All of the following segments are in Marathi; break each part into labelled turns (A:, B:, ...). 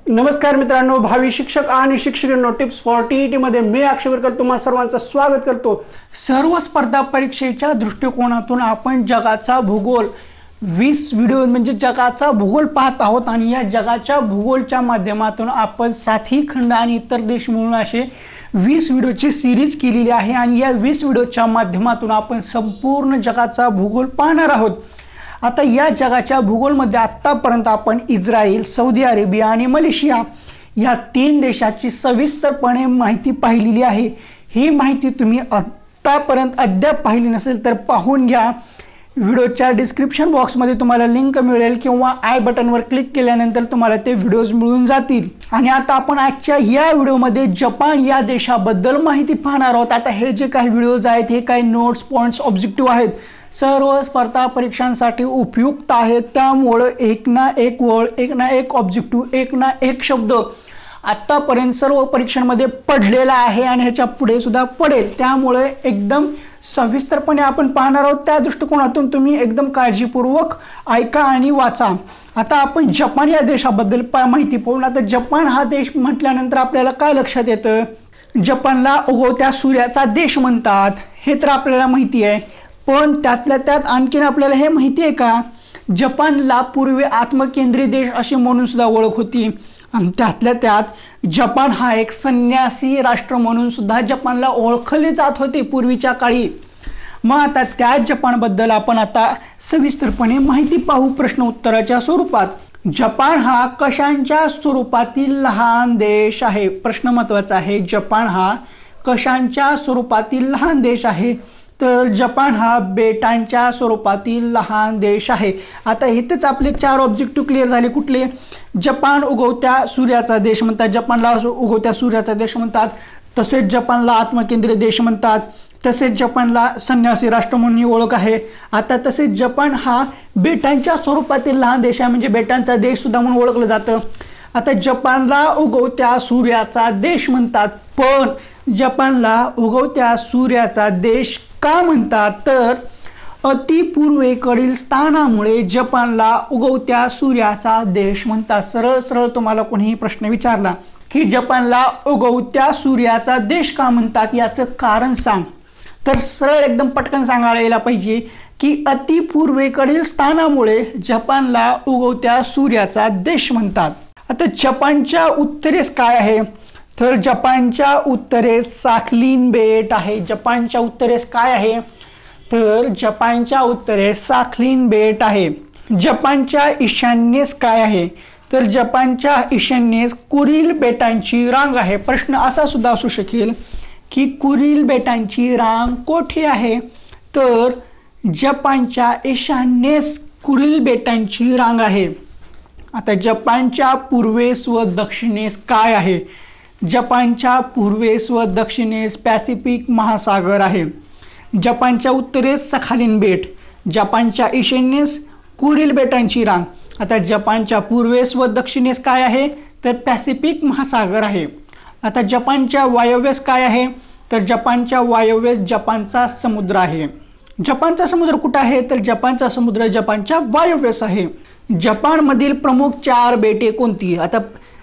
A: नमस्कार मित्रांनो, भावी शिक्षक आणि शिक्षकांनो, टिप्स फॉर टीईटी मध्ये मी अक्षय तुम्हा सर्वांचं स्वागत करतो। सर्व स्पर्धा परीक्षेच्या दृष्टिकोनातून आपण जगाचा भूगोल 20 व्हिडिओ म्हणजे जगाचा भूगोल पाहत आहोत आणि या जगाच्या भूगोलच्या माध्यमातून आपण 60 खंड आणि इतर देश मिळून असे 20 व्हिडिओची सीरीज केलेली आहे आणि या 20 व्हिडिओच्या माध्यमातून आपण संपूर्ण जगाचा भूगोल पाहणार आहोत। आता या जगाच्या भूगोलमध्ये आतापर्यंत आपण इस्रायल, सौदी अरेबिया आणि मलेशिया या 3 देशाची सविस्तरपणे माहिती पाहिलेली आहे। ही माहिती तुम्ही आतापर्यंत अद्याप पाहिली नसेल तर पाहून घ्या। व्हिडिओच्या डिस्क्रिप्शन बॉक्समध्ये तुम्हाला लिंक मिळेल किंवा आय बटनवर क्लिक केल्यानंतर तुम्हाला ते व्हिडिओज मिळून जातील। आणि आता आपण आजच्या या व्हिडिओमध्ये जपान या देशाबद्दल माहिती पाहणार आहोत। आता हे जे काही व्हिडिओज आहेत हे काही नोट्स, पॉइंट्स, ऑब्जेक्टिव्ह आहेत, सर्व स्पर्धा परीक्षांसाठी उपयुक्त आहेत। त्यामुळे एक ना एक वर्ड, एक ना एक ऑब्जेक्टिव्ह, एक ना एक शब्द आतापर्यंत सर्व परीक्षांमध्ये पडलेला आहे आणि ह्याच्या पुढे सुद्धा पडेल। त्यामुळे एकदम सविस्तरपणे आपण पाहणार आहोत। त्या दृष्टिकोनातून तुम्ही एकदम काळजीपूर्वक ऐका आणि वाचा। आता आपण जपान या देशाबद्दल माहिती पाहू। आता जपान हा देश म्हटल्यानंतर आपल्याला काय लक्षात येतं? जपानला उगवत्या सूर्याचा देश म्हणतात, हे तर आपल्याला माहिती आहे। पण त्यातल्या त्यात आणखीन आपल्याला हे माहिती आहे का, जपानला पूर्वी आत्मकेंद्रित देश अशी म्हणून सुद्धा ओळख होती आणि त्यातल्या त्यात जपान हा एक संन्यासी राष्ट्र म्हणून सुद्धा जपानला ओळखले जात होते पूर्वीच्या काळी। मग आता त्या जपानबद्दल आपण आता सविस्तरपणे माहिती पाहू प्रश्न उत्तराच्या स्वरूपात। जपान हा कशांच्या स्वरूपातील लहान देश आहे? प्रश्न महत्त्वाचा आहे। जपान हा कशांच्या स्वरूपातील लहान देश आहे? तर जपान हा बेटांच्या स्वरूपातील लहान देश आहे। आता इथेच आपले 4 ऑब्जेक्टिव्ह क्लिअर झाले। कुठले? जपान उगवत्या सूर्याचा देश म्हणतात, जपानला उगवत्या सूर्याचा देश म्हणतात, तसेच जपानला आत्मकेंद्रित देश म्हणतात, तसेच जपानला संन्यासी राष्ट्र म्हणून ओळख आहे। आता तसेच जपान हा बेटांच्या स्वरूपातील लहान देश आहे, म्हणजे बेटांचा देश सुद्धा म्हणून ओळखलं जातं। आता जपानला उगवत्या सूर्याचा देश म्हणतात, पण जपानला उगवत्या सूर्याचा देश का म्हणतात? तर अतिपूर्वेकडील स्थानामुळे जपानला उगवत्या सूर्याचा देश म्हणतात। सरळ सरळ तुम्हाला कोणीही प्रश्न विचारला की जपानला उगवत्या सूर्याचा देश का म्हणतात, याचं कारण सांग, तर सरळ एकदम पटकन सांगायला यायला पाहिजे की अतिपूर्वेकडील स्थानामुळे जपानला उगवत्या सूर्याचा देश म्हणतात। आता जपानच्या उत्तरेस काय आहे? तर जपानच्या उत्तरेस साखलिन बेट आहे। जपानच्या उत्तरेस काय आहे? तर जपानच्या उत्तरेस साखलिन बेट आहे। जपानच्या ईशान्येस काय आहे? तर जपानच्या ईशान्येस कुरिल बेटांची रांग आहे। प्रश्न असा सुद्धा असू शकेल की कुरिल बेटांची रांग कोठे आहे? तर जपानच्या ईशान्येस कुरिल बेटांची रांग आहे। आता जपानच्या पूर्वेस व दक्षिणेस काय आहे? जपानच्या पूर्वेस व दक्षिणेस पॅसिफिक महासागर आहे। जपानच्या उत्तरेस सखालिन बेट, जपानच्या ईशान्येस कुरिल बेटांची रांग। आता जपानच्या पूर्वेस व दक्षिणेस काय आहे? तर पॅसिफिक महासागर आहे। आता जपानच्या वायव्येस काय आहे? तर जपानच्या वायव्येस जपानचा समुद्र आहे। जपानचा समुद्र कुठे आहे? तर जपानचा समुद्र जपानच्या वायव्येस आहे। जपानमधील प्रमुख 4 बेटे कोणती? आता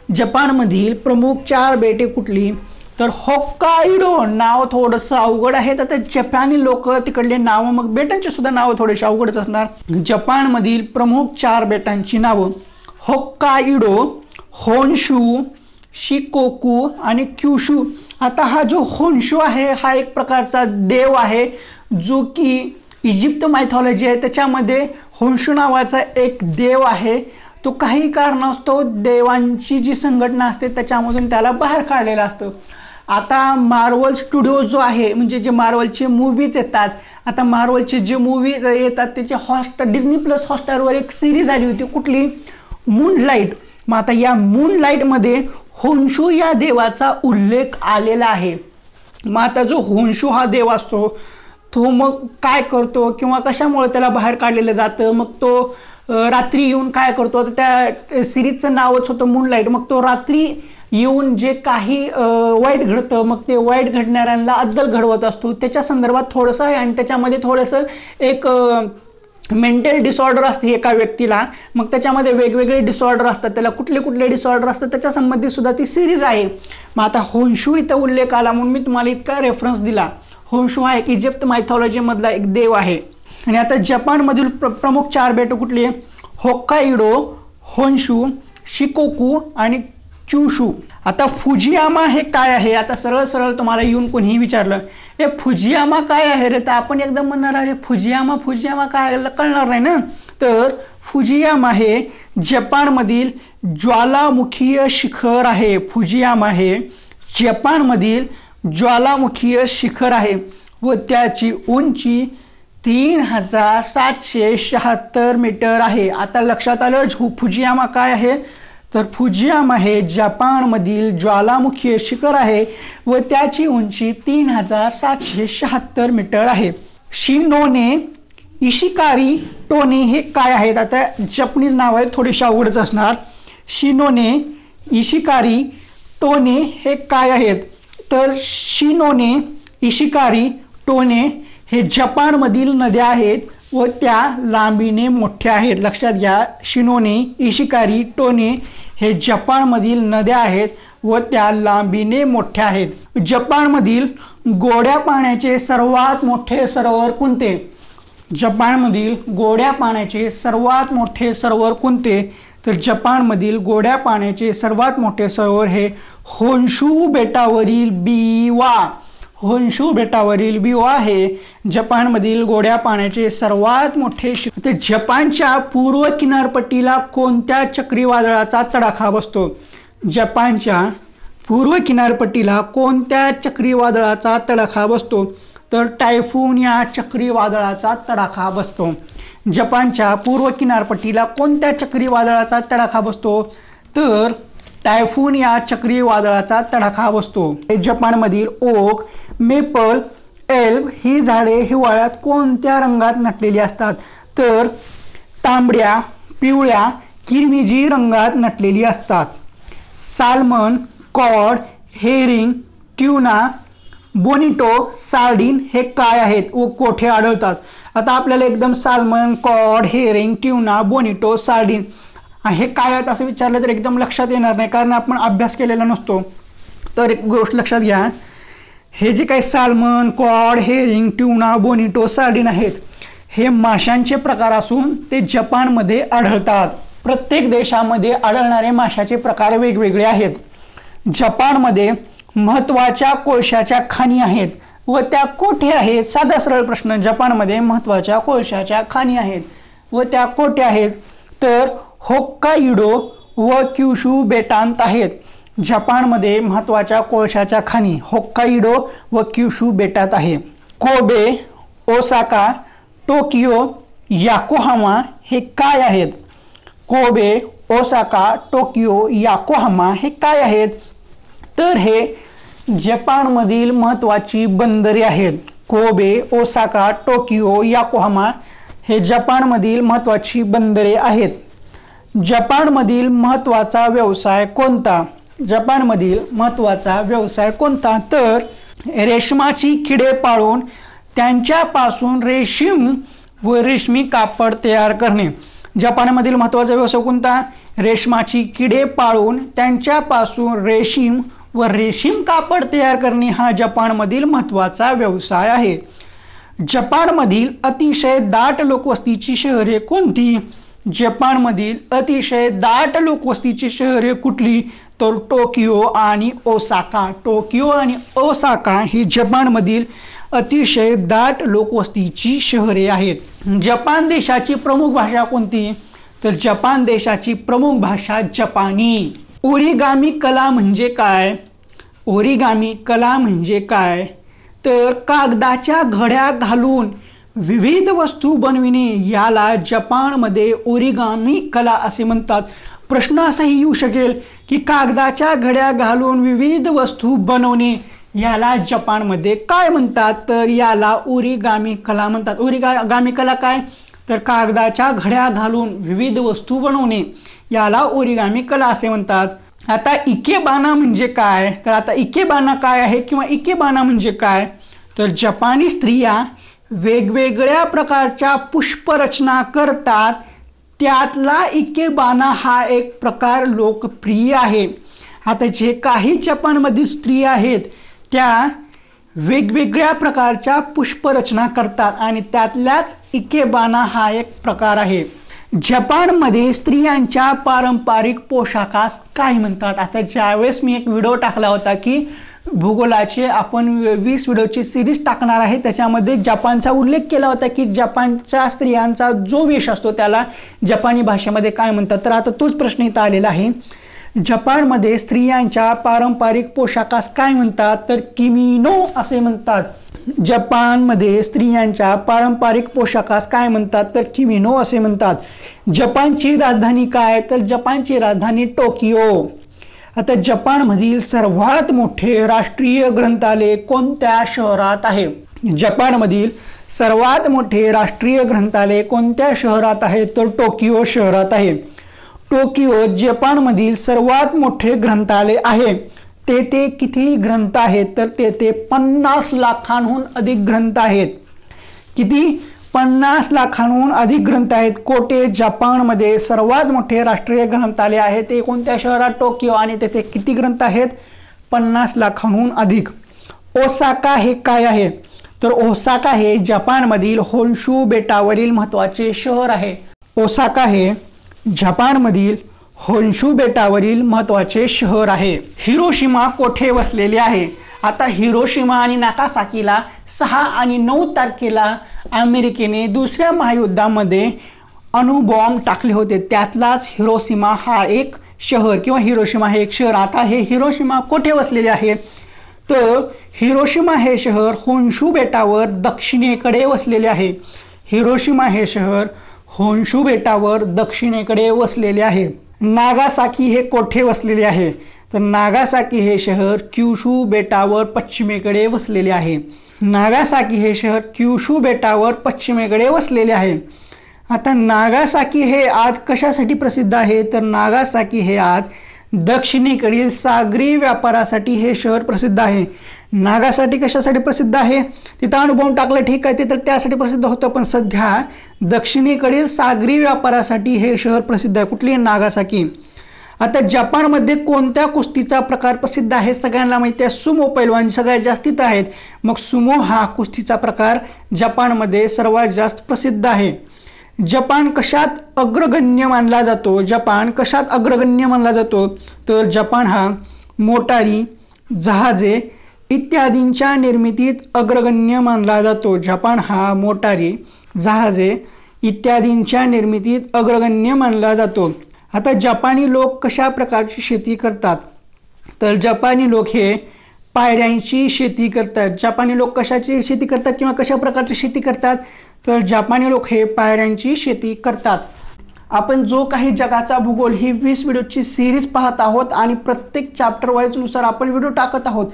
A: जपानमधील प्रमुख 4 बेटे कुठली? तर होक्काइडो नाव थोडंसं अवघड आहे। आता जपानी लोक तिकडले नाव, मग बेटांची सुद्धा नावं थोडेसे अवघडच असणार। जपानमधील प्रमुख 4 बेटांची नावं होक्काइडो, होन्शू, शिकोकू आणि क्युशू। आता हा जो होन्शू आहे हा एक प्रकारचा देव आहे, जो की इजिप्त मायथॉलॉजी आहे त्याच्यामध्ये होन्शू नावाचा एक देव आहे। तो काही कारणास्तव देवांची जी संघटना असते त्याच्यामधून त्याला बाहेर काढलेलं असतं। आता मार्वल स्टुडिओ जो आहे, म्हणजे जे मार्वलचे मूवीज येतात, आता मार्वलचे जे मूवीज येतात त्याचे डिझनी प्लस हॉटस्टारवर एक सिरीज आली होती, कुठली? मूनलाइट। मग आता या मूनलाइटमध्ये होन्शू या देवाचा उल्लेख आलेला आहे। मग आता जो होन्शू हा देव असतो तो मग काय करतो किंवा कशामुळे त्याला बाहेर काढलेलं जातं? मग तो रात्री येऊन काय करतो? तर त्या सिरीजचं नावच होतं मूनलाइट। मग तो रात्री येऊन जे काही वाईट घडतं, मग ते वाईट घडणाऱ्यांना अद्दल घडवत असतो, त्याच्या संदर्भात थोडंसं आहे आणि त्याच्यामध्ये थोडंसं एक मेंटल डिसऑर्डर असते एका व्यक्तीला, मग त्याच्यामध्ये वेगवेगळे डिसऑर्डर असतात, त्याला कुठले कुठले डिसऑर्डर असतात त्याच्या संबंधित सुद्धा ती सिरीज आहे. मग आता होन्शू इथं उल्लेख आला म्हणून मी तुम्हाला इतका रेफरन्स दिला. होन्शू हा एक इजिप्त मायथॉलॉजीमधला एक देव आहे. आणि आता जपानमधील प्रमुख 4 बेटं कुठली? होक्काइडो, होन्शू, शिकोकू आणि क्युशू. आता फुजियामा हे काय आहे? आता सरळ सरळ तुम्हाला येऊन कोणीही विचारलं हे फुजियामा काय आहे रे, तर आपण एकदम म्हणणार आहे फुजियामा फुजियामा काय, कळणार नाही ना. तर फुजियामा हे जपानमधील ज्वालामुखीय शिखर आहे. फुजियामा हे जपानमधील ज्वालामुखीय शिखर आहे व त्याची उंची 3776 मीटर आहे. आता लक्षात आलं फुजियामा काय आहे? तर फुजियामा हे जपानमधील ज्वालामुखीय शिखर आहे व त्याची उंची 3776 मीटर आहे. शिनोने इशिकारी टोने हे काय आहेत? आता जपनीज नाव आहे, थोडीशी अवघडच असणार. शिनोने इशिकारी टोने हे काय आहेत? तर शिनोने इशिकारी टोने हे जपानमधील नद्या आहेत व त्या लांबीने मोठ्या आहेत. लक्षात घ्या, शिनोने इशिकारी टोने हे जपानमधील नद्या आहेत व त्या लांबीने मोठ्या आहेत. जपानमधील गोड्या पाण्याचे सर्वात मोठे सरोवर कोणते? जपानमधील गोड्या पाण्याचे सर्वात मोठे सरोवर कोणते? तर जपानमधील गोड्या पाण्याचे सर्वात मोठे सरोवर हे होन्शू बेटावरील बिवा. होन्शू बेटावरील बिवा हे जपानमधील गोड्या पाण्याचे सर्वात मोठे. तर जपानच्या पूर्व किनारपट्टीला कोणत्या चक्रीवादळाचा तडाखा बसतो? जपानच्या पूर्व किनारपट्टीला कोणत्या चक्रीवादळाचा तडाखा बसतो? तर टायफून या चक्रीवादळाचा तडाखा बसतो. जपानच्या पूर्व किनारपट्टीला कोणत्या चक्रीवादळाचा तडाखा बसतो? तर टायफून या चक्रीवादळाचा तडाखा बसतो. जपानमधील ओक, मेपल, एल्म ही झाडे हिवाळ्यात कोणत्या रंगात नटलेली असतात? तर तांबड्या, पिवळ्या, किरमिजी रंगात नटलेली असतात. Salmon, cod, herring, tuna, bonito, sardine हे काय आहेत व कोठे आढळतात? आता आपल्याला एकदम salmon, cod, herring, tuna, bonito, sardine हे काय आहेत असं विचारलं तर एकदम लक्षात येणार नाही, कारण आपण अभ्यास केलेला नसतो. तर एक गोष्ट लक्षात घ्या, हे जे काही salmon, cod, herring, tuna, bonito, sardine आहेत हे माशांचे प्रकार असून ते जपानमध्ये आढळतात. प्रत्येक देशामध्ये आढळणारे माशाचे प्रकार वेगवेगळे आहेत. जपानमध्ये महत्त्वाच्या कोळशाच्या खाणी आहेत व त्या कोठे आहेत? साधा सरळ प्रश्न. जपानमध्ये महत्त्वाच्या कोळशाच्या खाणी आहेत व त्या कोठे आहेत? तर होक्काइडो व क्युशू बेटांत आहेत. जपानमध्ये महत्त्वाच्या कोळशाच्या खाणी होक्काइडो व क्युशू बेटात आहे. कोबे, ओसाका, टोकियो, याकोहामा हे काय आहेत? कोबे, ओसाका, टोकियो, याकोहामा हे काय आहेत? तर हे जपानमधील महत्त्वाची बंदरे आहेत. कोबे, ओसाका, टोकियो, याकोहामा हे जपानमधील महत्त्वाची बंदरे आहेत. जपानमधील महत्त्वाचा व्यवसाय कोणता? जपानमधील महत्त्वाचा व्यवसाय कोणता? तर रेशमाची किडे पाळून त्यांच्यापासून रेशीम व रेशमी कापड तयार करणे. जपानमधील महत्त्वाचा व्यवसाय कोणता? रेशमाची किडे पाळून त्यांच्यापासून रेशीम व रेशीम कापड तयार करणे हा जपानमधील महत्त्वाचा व्यवसाय आहे. जपानमधील अतिशय दाट लोकवस्तीची शहरे कोणती? जपानमधील अतिशय दाट लोकवस्तीची शहरे कुठली? तर टोकियो आणि ओसाका. टोकियो आणि ओसाका ही जपानमधील अतिशय दाट लोकवस्तीची शहरे आहेत. जपान देशाची प्रमुख भाषा कोणती? तर जपान देशाची प्रमुख भाषा जपानी. ओरिगामी कला म्हणजे काय? ओरिगामी कला म्हणजे काय? तर कागदाच्या घड्या घालून विविध वस्तू बनविणे याला जपानमध्ये ओरिगामी कला असे म्हणतात. प्रश्न असाही येऊ शकेल की कागदाच्या घड्या घालून विविध वस्तू बनवणे याला जपानमध्ये काय म्हणतात? तर याला ओरिगामी कला म्हणतात. ओरिगामी कला काय? तर कागदाच्या घड्या घालून विविध वस्तू बनवणे याला ओरिगामी कला असे म्हणतात. आता इकेबाना म्हणजे काय? तर आता इकेबाना काय आहे किंवा इकेबाना म्हणजे काय? तर जपानी स्त्रिया वेगवेगळ्या प्रकारच्या पुष्परचना करतात, त्यातला इकेबाना हा एक प्रकार लोकप्रिय आहे। आता जे काही जपानमधील स्त्रिया आहेत त्या वेगवेगळ्या प्रकारच्या पुष्परचना करतात आणि त्यातल्याच इकेबाना हा एक प्रकार आहे। जपानमध्ये स्त्रियांच्या पारंपरिक पोशाखास काय म्हणतात? आता ज्यावेळेस मी एक व्हिडिओ टाकला होता की भूगोलाचे आपण 20 व्हिडिओची सिरीज टाकणार आहे, त्याच्यामध्ये जपानचा उल्लेख केला होता की जपानच्या स्त्रियांचा जो वेश असतो त्याला जपानी भाषेमध्ये काय म्हणतात। तर आता तोच प्रश्न इथं आलेला आहे। जपानमध्ये स्त्रियांच्या पारंपरिक पोशाखास काय म्हणतात? तर किमिनो असे म्हणतात। जपानमध्ये स्त्रियांच्या पारंपरिक पोशाखास काय म्हणतात? तर किमिनो असे म्हणतात। जपानची राजधानी काय? तर जपानची राजधानी टोकियो। आता जपानमधील सर्वात मोठे राष्ट्रीय ग्रंथालय कोणत्या शहरात आहे? जपानमधील सर्वात मोठे राष्ट्रीय ग्रंथालय कोणत्या शहरात आहे? तर टोकियो शहरात आहे। टोकियो जपानमधील सर्वात मोठे ग्रंथालय आहे। तेथे किती ग्रंथ आहेत? तर तेथे 50 लाखांहून अधिक ग्रंथ आहेत। किती? 50 लाखांहून अधिक ग्रंथ आहेत। कोठे? जपानमध्ये सर्वात मोठे राष्ट्रीय ग्रंथालय आहे ते कोणत्या शहरात? टोकियो। आणि तेथे किती ग्रंथ आहेत? 50 लाखांहून अधिक। ओसाका हे काय आहे? तर ओसाका हे जपानमधील होन्शू बेटावरील महत्त्वाचे शहर आहे। ओसाका हे जपानमधील होन्शू बेटावरील महत्त्वाचे शहर आहे। हिरोशिमा कोठे वसलेले आहे? आता हिरोशिमा आणि नागासाकीला 6 आणि 9 तारखेला अमेरिकेने दुसऱ्या महायुद्धामध्ये अणुबॉम्ब टाकले होते, त्यातलाच हिरोशिमा हा एक शहर किंवा हिरोशिमा हे एक शहर। आता हे हिरोशिमा कोठे वसलेले आहे? तर हिरोशिमा हे शहर होन्शू बेटावर दक्षिणेकडे वसलेले आहे। हिरोशिमा हे शहर होन्शू बेटावर दक्षिणेकडे वसलेले आहे। नागासाकी हे कोठे वसलेले आहे? तर नागासाकी हे शहर क्युशू बेटावर पश्चिमेकडे वसलेले आहे। नागासाकी हे शहर क्युशू बेटावर पश्चिमेकडे वसलेले आहे। आता नागासाकी हे आज कशासाठी प्रसिद्ध आहे? तर नागासाकी हे आज दक्षिणेकडील सागरी व्यापारासाठी हे शहर प्रसिद्ध आहे। नागासाकी कशासाठी प्रसिद्ध आहे? तिथं अणुबॉम्ब टाकलं, ठीक आहे, ते तर त्यासाठी प्रसिद्ध होतं, पण सध्या दक्षिणेकडील सागरी व्यापारासाठी हे शहर प्रसिद्ध आहे। कुठली? नागासाकी। आता जपानमध्ये कोणत्या कुस्तीचा प्रकार प्रसिद्ध आहे? सगळ्यांना माहिती आहे, सुमो पैलवान सगळ्यात जास्तीत आहेत। मग सुमो हा कुस्तीचा प्रकार जपानमध्ये सर्वात जास्त प्रसिद्ध आहे। जपान कशात अग्रगण्य मानला जातो? जपान कशात अग्रगण्य मानला जातो? तर जपान हा मोटारी, जहाजे इत्यादींच्या निर्मितीत अग्रगण्य मानला जातो। जपान हा मोटारी, जहाजे इत्यादींच्या निर्मितीत अग्रगण्य मानला जातो। आता जपानी लोक कशा प्रकारची शेती करतात? तर जपानी लोक हे पायऱ्यांची शेती करतात। जपानी लोक कशाची शेती करतात किंवा कशा प्रकारची शेती करतात? तर जपानी लोक हे पायऱ्यांची शेती करतात। आपण जो काही जगाचा भूगोल ही 20 व्हिडिओची सिरीज पाहत आहोत आणि प्रत्येक चॅप्टर वाईज नुसार आपण व्हिडिओ टाकत आहोत,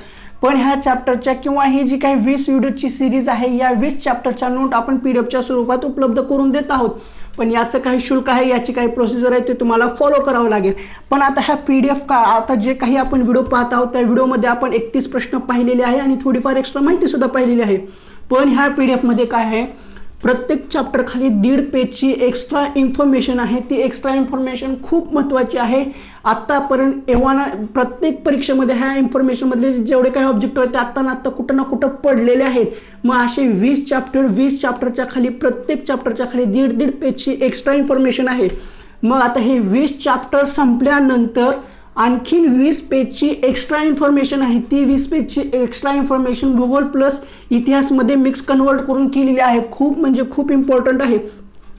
A: पण ह्या चॅप्टरच्या किंवा ही जी काही 20 व्हिडिओची सिरीज आहे या 20 चॅप्टरच्या नोट आपण PDF स्वरूपात उपलब्ध करून देत आहोत। पण याचं काही शुल्क आहे, याची काही प्रोसिजर आहे, ते तुम्हाला फॉलो करावं लागेल। पण आता ह्या PDF का आता जे काही आपण व्हिडिओ पाहत आहोत त्या व्हिडिओमध्ये आपण 31 प्रश्न पाहिलेले आहे आणि थोडीफार एक्स्ट्रा माहिती सुद्धा पाहिलेली आहे। पण ह्या PDF मध्ये काय आहे, प्रत्येक चॅप्टर खाली 1.5 पेजची एक्स्ट्रा इन्फॉर्मेशन आहे। ती एक्स्ट्रा इन्फॉर्मेशन खूप महत्त्वाची आहे। आत्तापर्यंत एव्हाना प्रत्येक परीक्षेमध्ये ह्या इन्फॉर्मेशनमधले जेवढे काही ऑब्जेक्टिव्ह आहेत ते आत्ता ना आत्ता कुठं ना कुठं पडलेले आहेत। मग असे 20 चॅप्टरच्या खाली प्रत्येक चॅप्टरच्या खाली 1.5 पेजची एक्स्ट्रा इन्फॉर्मेशन आहे। मग आता हे 20 चॅप्टर संपल्यानंतर आणखीन 20 पेजची एक्स्ट्रा इन्फॉर्मेशन आहे। ती 20 पेजची एक्स्ट्रा इन्फॉर्मेशन भूगोल प्लस इतिहासमध्ये मिक्स कन्वर्ट करून केलेली आहे। खूप म्हणजे खूप इम्पॉर्टंट आहे,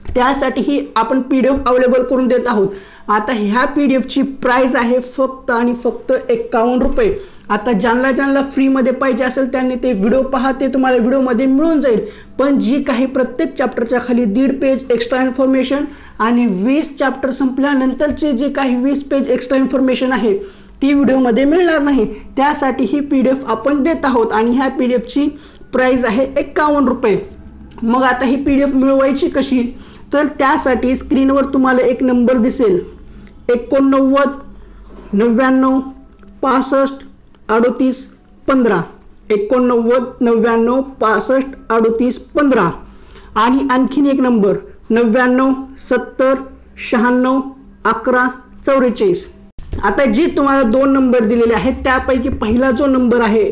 A: त्यासाठीही आपण PDF अवेलेबल करून देत आहोत। आता ह्या PDFची प्राइस आहे फक्त आणि फक्त 51 रुपये। आता ज्यांना फ्रीमध्ये पाहिजे असेल त्यांनी ते व्हिडिओ पहा, ते तुम्हाला व्हिडिओमध्ये मिळून जाईल। पण जी काही प्रत्येक चॅप्टरच्या खाली 1.5 पेज एक्स्ट्रा इन्फॉर्मेशन आणि 20 चॅप्टर संपल्यानंतरचे जे काही 20 पेज एक्स्ट्रा इन्फॉर्मेशन आहे ती व्हिडिओमध्ये मिळणार नाही, त्यासाठी ही PDF आपण देत आहोत आणि ह्या PDFची प्राइस आहे 51 रुपये। मग आता ही PDF मिळवायची कशी? तर त्यासाठी स्क्रीनवर तुम्हाला एक नंबर दिसेल, 89 99 65 38 15, 89 99 65 38 15 आणि आणखीन एक नंबर 99 70 96 11 44. आता जे तुम्हाला दोन नंबर दिलेले आहेत त्यापैकी पहिला जो नंबर आहे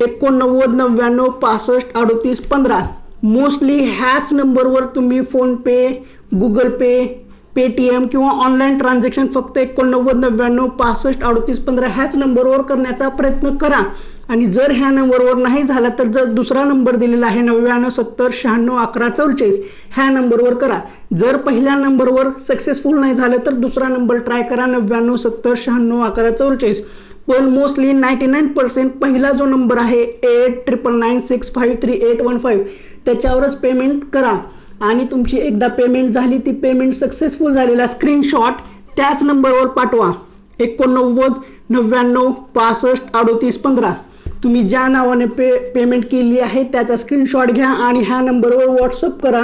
A: 89 99 65 38 15 मोस्टली ह्याच नंबरवर तुम्ही फोनपे, गुगल पे, पेटीएम किंवा ऑनलाईन ट्रान्झॅक्शन फक्त 89 99 65 38 15 ह्याच नंबरवर करण्याचा प्रयत्न करा. आणि जर ह्या नंबरवर नाही झाला तर जर दुसरा नंबर दिलेला आहे 99 70 96 11 44 ह्या नंबरवर करा. जर पहिल्या नंबरवर सक्सेसफुल नाही झालं तर दुसरा नंबर ट्राय करा 99 70 96 11 44. पण मोस्टली 99% पहिला जो नंबर आहे 8996533815 त्याच्यावरच पेमेंट करा. आणि तुमची एकदा पेमेंट झाली ती पेमेंट सक्सेसफुल झालेला स्क्रीनशॉट त्याच नंबरवर पाठवा 89 99 65 38 15. तुम्ही ज्या नावाने पेमेंट केली आहे त्याचा स्क्रीनशॉट घ्या आणि ह्या नंबरवर व्हॉट्सअप करा.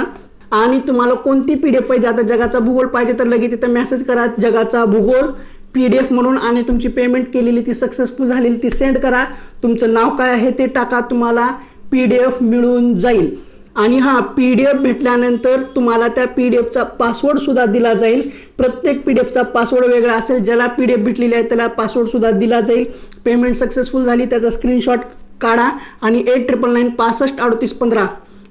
A: आणि तुम्हाला कोणती PDF पाहिजे, आता जगाचा भूगोल पाहिजे तर लगेच तिथे मेसेज करा जगाचा भूगोल PDF म्हणून आणि तुमची पेमेंट केलेली ती सक्सेसफुल झालेली ती सेंड करा. तुमचं नाव काय आहे ते टाका, तुम्हाला PDF मिळून जाईल. आणि हा PDF भेटल्यानंतर तुम्हाला त्या PDFचा पासवर्ड सुद्धा दिला जाईल. प्रत्येक PDFचा पासवर्ड वेगळा असेल. ज्याला PDF भेटलेली आहे त्याला पासवर्ड सुद्धा दिला जाईल. पेमेंट सक्सेसफुल झाली त्याचा स्क्रीनशॉट काढा आणि 8999 65 38 15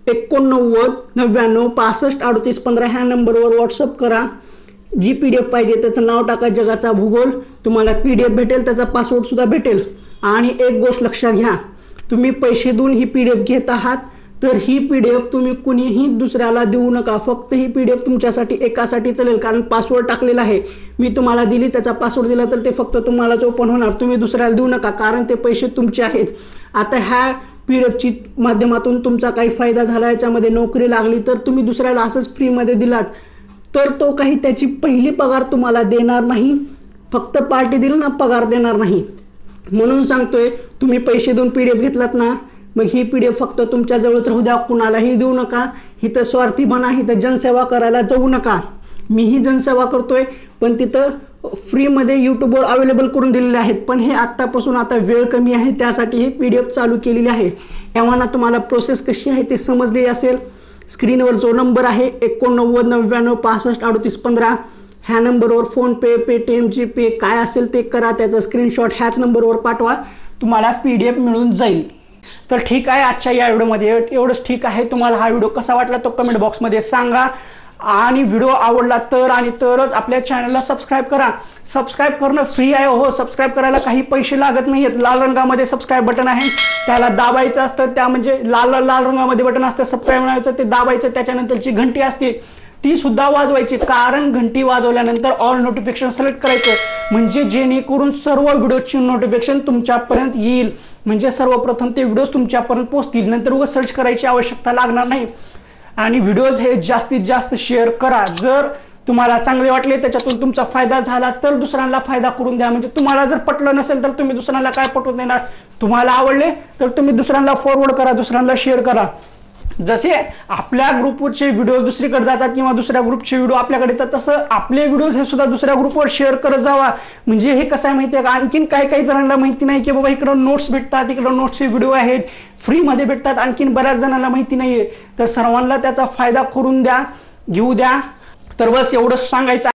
A: 89 99 65 38 15 ह्या नंबरवर व्हॉट्सअप करा. जी PDF पाहिजे त्याचं नाव टाका जगाचा भूगोल. तुम्हाला PDF भेटेल, त्याचा पासवर्ड सुद्धा भेटेल. आणि एक गोष्ट लक्षात घ्या, तुम्ही पैसे देऊन ही PDF घेत आहात तर ही PDF तुम्ही कुणीही दुसऱ्याला देऊ नका. फक्त ही PDF तुमच्यासाठी एकासाठी चालेल, कारण पासवर्ड टाकलेला आहे. मी तुम्हाला दिली, त्याचा पासवर्ड दिला तर ते फक्त तुम्हालाच ओपन होणार. तुम्ही दुसऱ्याला देऊ नका, कारण ते पैसे तुमचे आहेत. आता ह्या PDFची माध्यमातून तुमचा काही फायदा झाला, याच्यामध्ये नोकरी लागली तर तुम्ही दुसऱ्याला असंच फ्रीमध्ये दिलात तर तो काही त्याची पहिली पगार तुम्हाला देणार नाही. फक्त पार्टी दिली ना, पगार देणार नाही. म्हणून सांगतोय, तुम्ही पैसे देऊन PDF घेतलात ना, मग ही PDF फक्त तुमच्या जवळच राहू द्या, कुणालाही देऊ नका. इथं स्वार्थी बना, इथं जनसेवा करायला जाऊ नका. मीही जनसेवा करतोय, पण तिथं फ्रीमध्ये यूट्यूबवर अवेलेबल करून दिलेले आहेत. पण हे आत्तापासून आता वेळ कमी आहे त्यासाठी हे PDF चालू केलेली आहे. तेव्हा तुम्हाला प्रोसेस कशी आहे ते समजली असेल. स्क्रीनवर जो नंबर आहे 89 99 65 38 15 ह्या नंबरवर फोनपे, पेटीएम, जीपे काय असेल ते करा. त्याचा स्क्रीनशॉट ह्याच नंबरवर पाठवा, तुम्हाला PDF मिळून जाईल. तर ठीक आहे, आजच्या या व्हिडिओमध्ये एवढंच ठीक आहे. तुम्हाला हा व्हिडिओ कसा वाटला तो कमेंट बॉक्समध्ये सांगा. आणि व्हिडिओ आवडला तर आणि तरच आपल्या चॅनलला सबस्क्राईब करा. सबस्क्राईब करणं फ्री आहे हो. सबस्क्राईब करायला काही पैसे लागत नाही आहेत. लाल रंगामध्ये सबस्क्राईब बटन आहे, त्याला दाबायचं असतं. त्या म्हणजे लाल रंगामध्ये बटन असतं सबस्क्राईब म्हणायचं, ते दाबायचं. त्याच्यानंतरची घंटी असते ती सुद्धा वाजवायची, कारण घंटी वाजवल्यानंतर ऑल नोटिफिकेशन सिलेक्ट करायचं, म्हणजे जेणेकरून सर्व व्हिडिओची नोटिफिकेशन तुमच्यापर्यंत येईल. म्हणजे सर्वप्रथम ते व्हिडिओज तुमच्यापर्यंत पोहोचतील. नंतर उगाच सर्च करायची आवश्यकता लागणार नाही. आणि व्हिडिओज हे जास्तीत जास्त शेअर करा. जर तुम्हाला चांगले वाटले, त्याच्यातून तुमचा फायदा झाला तर दुसऱ्यांना फायदा करून द्या. म्हणजे तुम्हाला जर पटलं नसेल तर तुम्ही दुसऱ्यांना काय पटवून देणार. तुम्हाला आवडले तर तुम्ही दुसऱ्यांना फॉरवर्ड करा, दुसऱ्यांना शेअर करा. जसे आपल्या ग्रुपवरचे व्हिडिओ दुसरीकडे जातात किंवा दुसऱ्या ग्रुपचे व्हिडिओ आपल्याकडे येतात, तसं आपले व्हिडिओज हे सुद्धा दुसऱ्या ग्रुपवर शेअर करत जावा. म्हणजे हे कसं आहे माहिती आहे का, आणखीन काही जणांना माहिती नाही की बाबा इकडं नोट्स भेटतात, इकडं नोट्सचे व्हिडिओ आहेत, फ्रीमध्ये भेटतात. आणखीन बऱ्याच जणांना माहिती नाही आहे. तर सर्वांना त्याचा फायदा करून द्या, घेऊ द्या. तर बस एवढंच सांगायचं.